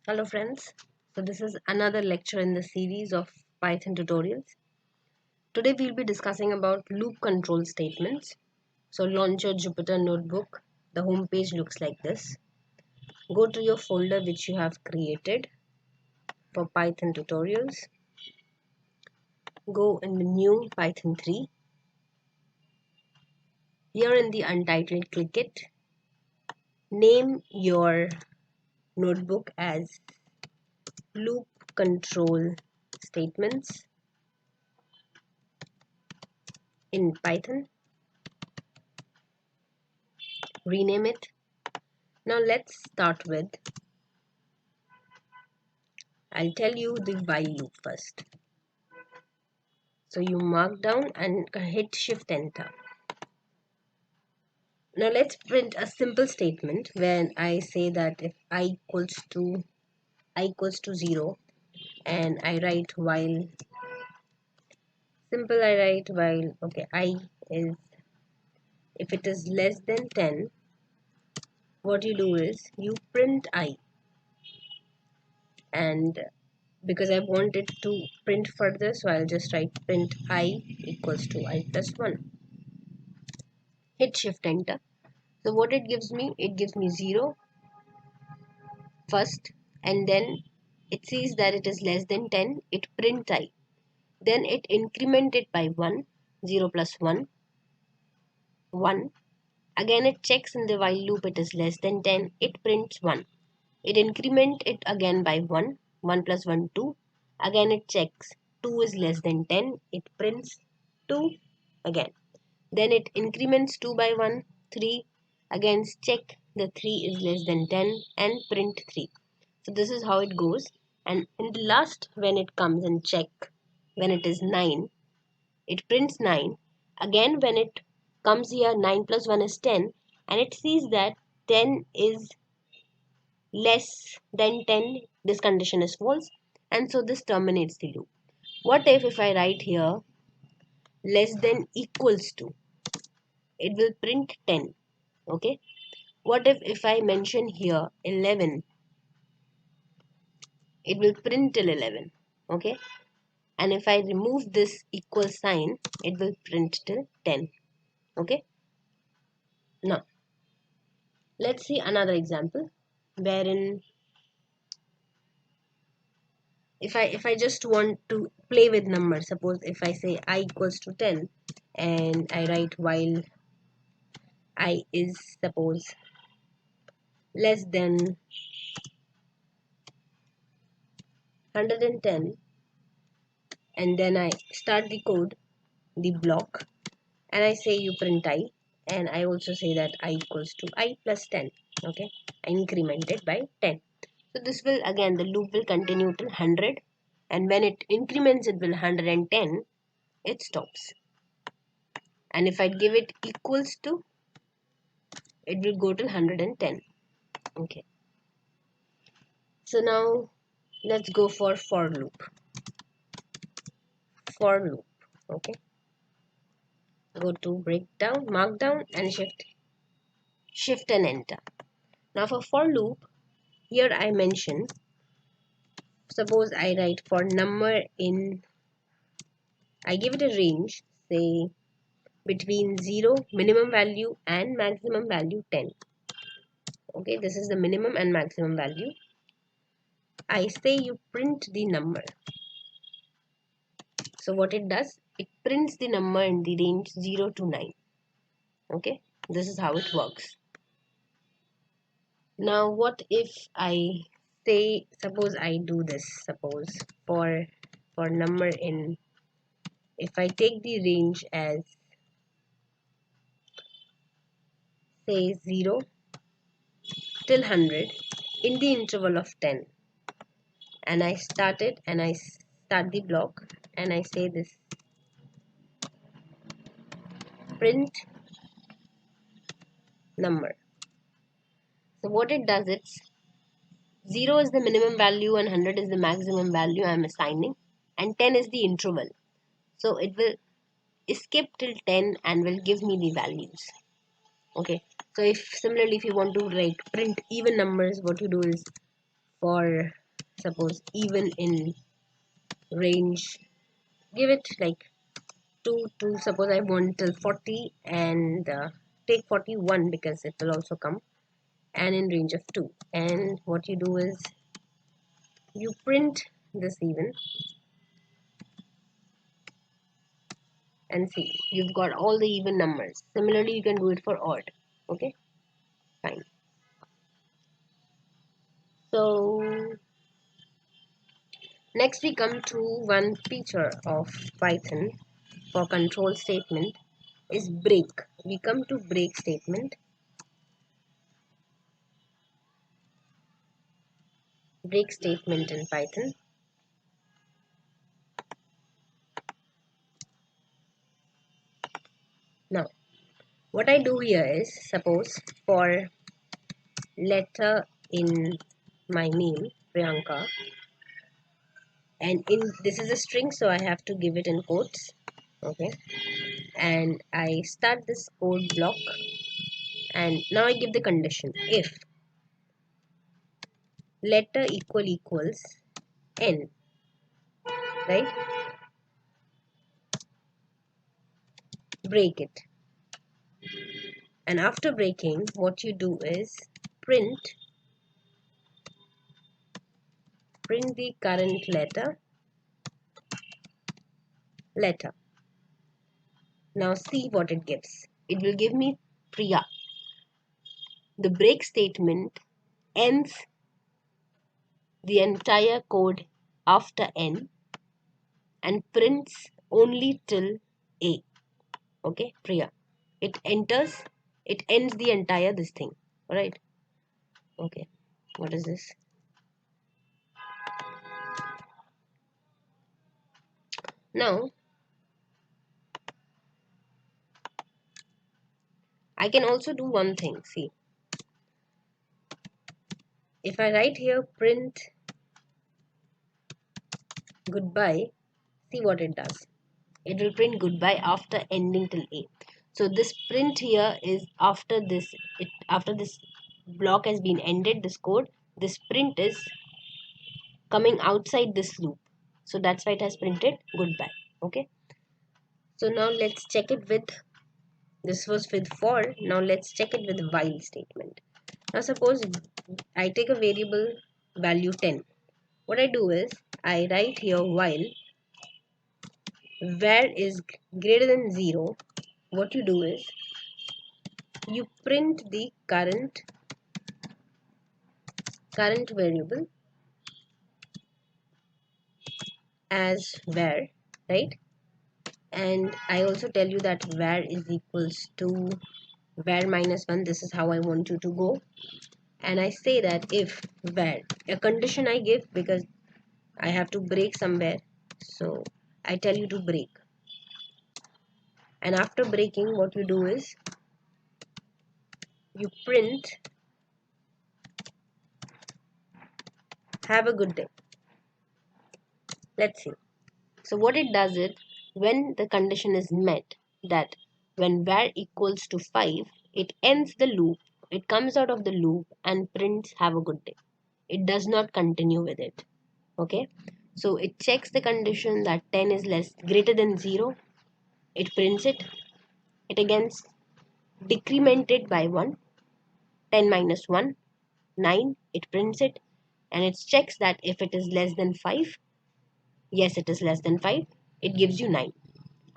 Hello friends, so this is another lecture in the series of Python tutorials. Today we'll be discussing about loop control statements. So launch your Jupyter notebook. The home page looks like this. Go to your folder which you have created for Python tutorials. Go in the new Python 3. Here in the untitled, click it. Name your notebook as loop control statements in Python. Rename it. Now let's start with, I'll tell you the while loop first. So you mark down and hit shift enter. Now let's print a simple statement when I say that if I equals to 0 and I write while, simple I write while, okay, I is, if it is less than 10, what you do is you print I, and because I want it to print further, so I'll just write print I equals to I plus 1. Hit shift enter. So what it gives me? It gives me 0 first, and then it sees that it is less than 10, it print I. Then it increment it by 1, 0 plus 1, 1. Again it checks in the while loop it is less than 10, it prints 1. It increment it again by 1, 1 plus 1, 2. Again it checks 2 is less than 10, it prints 2 again. Then it increments 2 by 1, 3. Again check the 3 is less than 10 and print 3. So this is how it goes. And in the last, when it comes and check, when it is 9, it prints 9. Again when it comes here, 9 plus 1 is 10, and it sees that 10 is less than 10, this condition is false, and so this terminates the loop. What if I write here less than equals to? It will print 10. Okay. What if I mention here 11? It will print till 11. Okay. And if I remove this equal sign, it will print till 10. Okay. Now let's see another example wherein if I just want to play with numbers, suppose if I say I equals to 10 and I write while I is, suppose, less than 110, and then I start the code, the block, and I say you print I, and I also say that I equals to I plus 10. Okay, I increment it by 10. So this will, again, the loop will continue till 100, and when it increments it will 110, it stops. And if I give it equals to, it will go till 110. Okay, so now let's go for loop. For loop. Okay, go to breakdown, markdown, and shift and enter. Now for loop, here I mention, suppose I write for number in, I give it a range, say between 0 minimum value and maximum value 10. Okay, this is the minimum and maximum value. I say you print the number. So what it does, it prints the number in the range 0 to 9. Okay, this is how it works. Now what if I say, suppose I do this, suppose for number in, if I take the range as, say, 0 till 100 in the interval of 10, and I start it and I start the block and I say this print number. So what it does, it's 0 is the minimum value and 100 is the maximum value I am assigning, and 10 is the interval. So it will skip till 10 and will give me the values. Okay, so if similarly if you want to write print even numbers, what you do is for suppose even in range, give it like 2 to suppose I want till 40 and take 41 because it will also come, and in range of 2. And what you do is you print this even and see you've got all the even numbers. Similarly you can do it for odd. Okay, fine. So next we come to one feature of Python for control statement is break. We come to break statement. Break statement in Python. Now what I do here is suppose for letter in my name Priyanka, and in this is a string so I have to give it in quotes. Okay, and I start this code block, and now I give the condition if letter equals n, right? Break it, and after breaking what you do is print the current letter. Now see what it gives. It will give me Priya. The break statement ends the entire code after n and prints only till a. Okay, Priya. It ends the entire this thing. Alright. Okay. What is this? Now I can also do one thing. See, if I write here print goodbye, see what it does. It will print goodbye after ending till a. So this print here is after this block has been ended, this code, this print is coming outside this loop. So that's why it has printed goodbye. Okay. So now let's check it with, this was with for, now let's check it with while statement. Now suppose I take a variable value 10. What I do is I write here while var is greater than 0. What you do is you print the current variable as var, right? And I also tell you that var is equals to var minus 1. This is how I want you to go. And I say that if var, a condition I give because I have to break somewhere, so I tell you to break. And after breaking, what you do is you print have a good day. Let's see. So what it does is when the condition is met, that when var equals to 5, it ends the loop, it comes out of the loop and prints have a good day. It does not continue with it. Okay, so it checks the condition that 10 is greater than 0, it prints it. It again decremented by 1, 10 minus 1, 9, it prints it, and it checks that if it is less than 5, yes it is less than 5, it gives you 9.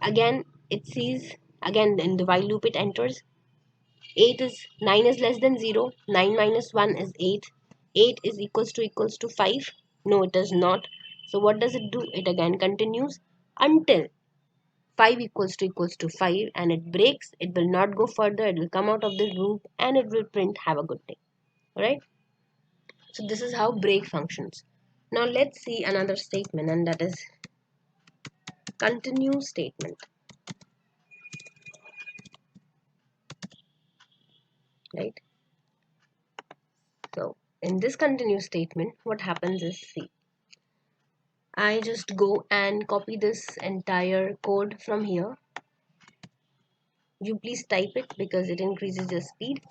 Again it sees, again in the while loop it enters 9 is less than 0, 9 minus 1 is 8, 8 is equals to 5, no it does not. So what does it do? It again continues until 5 equals to 5 and it breaks. It will not go further, it will come out of the loop and it will print have a good day. Alright, so this is how break functions. Now let's see another statement, and that is continue statement. Right, so in this continue statement what happens is, see, I just go and copy this entire code from here. You please type it because it increases your speed.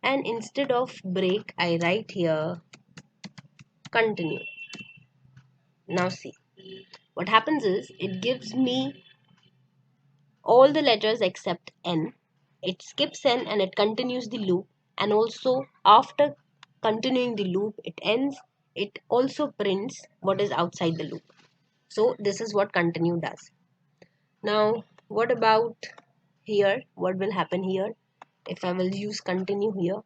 And instead of break I write here continue. Now see, what happens is it gives me all the letters except N. It skips N and it continues the loop, and also after continuing the loop it ends, it also prints what is outside the loop. So this is what continue does. Now what about here? What will happen here if I will use continue here?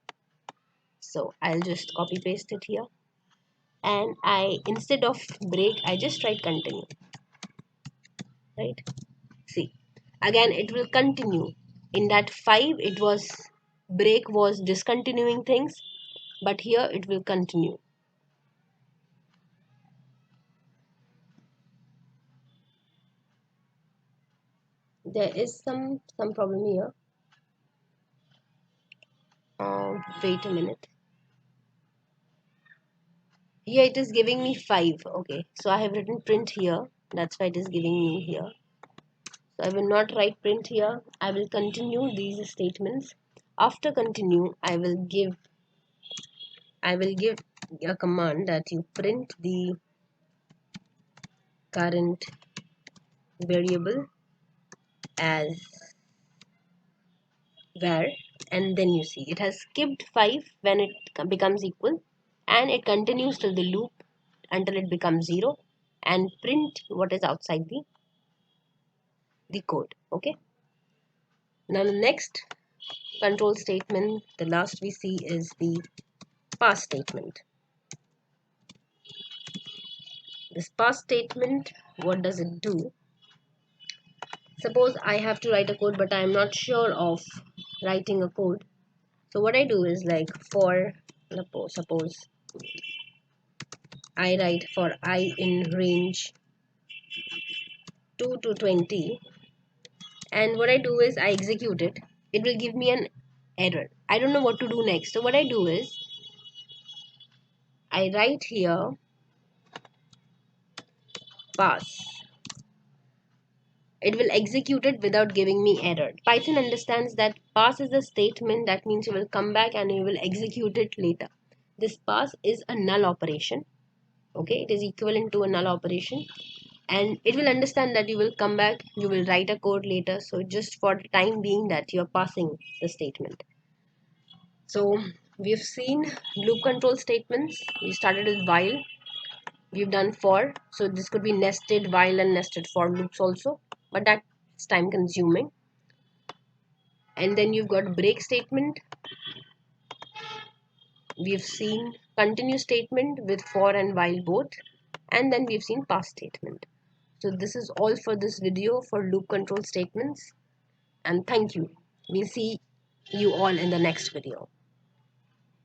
So I'll just copy paste it here, and I, instead of break, I just write continue, right? See, again it will continue. In that 5 it was break was discontinuing things, but here it will continue. There is some problem here. Wait a minute. Here it is giving me 5. Okay, so I have written print here, that's why it is giving me here. So I will not write print here. I will continue these statements. After continue, I will give a command that you print the current variable as var, and then you see it has skipped 5 when it becomes equal, and it continues till the loop until it becomes 0, and print what is outside the code. Okay, now the next control statement, the last we see, is the pass statement. This pass statement, what does it do? Suppose I have to write a code, but I am not sure of writing a code. So what I do is, like, for suppose I write for I in range 2 to 20, and what I do is I execute it. It will give me an error. I don't know what to do next. So what I do is I write here pass. It will execute it without giving me error. Python understands that pass is a statement, that means you will come back and you will execute it later. This pass is a null operation. Okay, it is equivalent to a null operation, and it will understand that you will come back, you will write a code later, so just for the time being that you're passing the statement. So we've seen loop control statements. We started with while, we've done for, so this could be nested while and nested for loops also, but that's time consuming. And then you've got break statement. We've seen continue statement with for and while both, and then we've seen pass statement. So this is all for this video for loop control statements, and thank you. We'll see you all in the next video.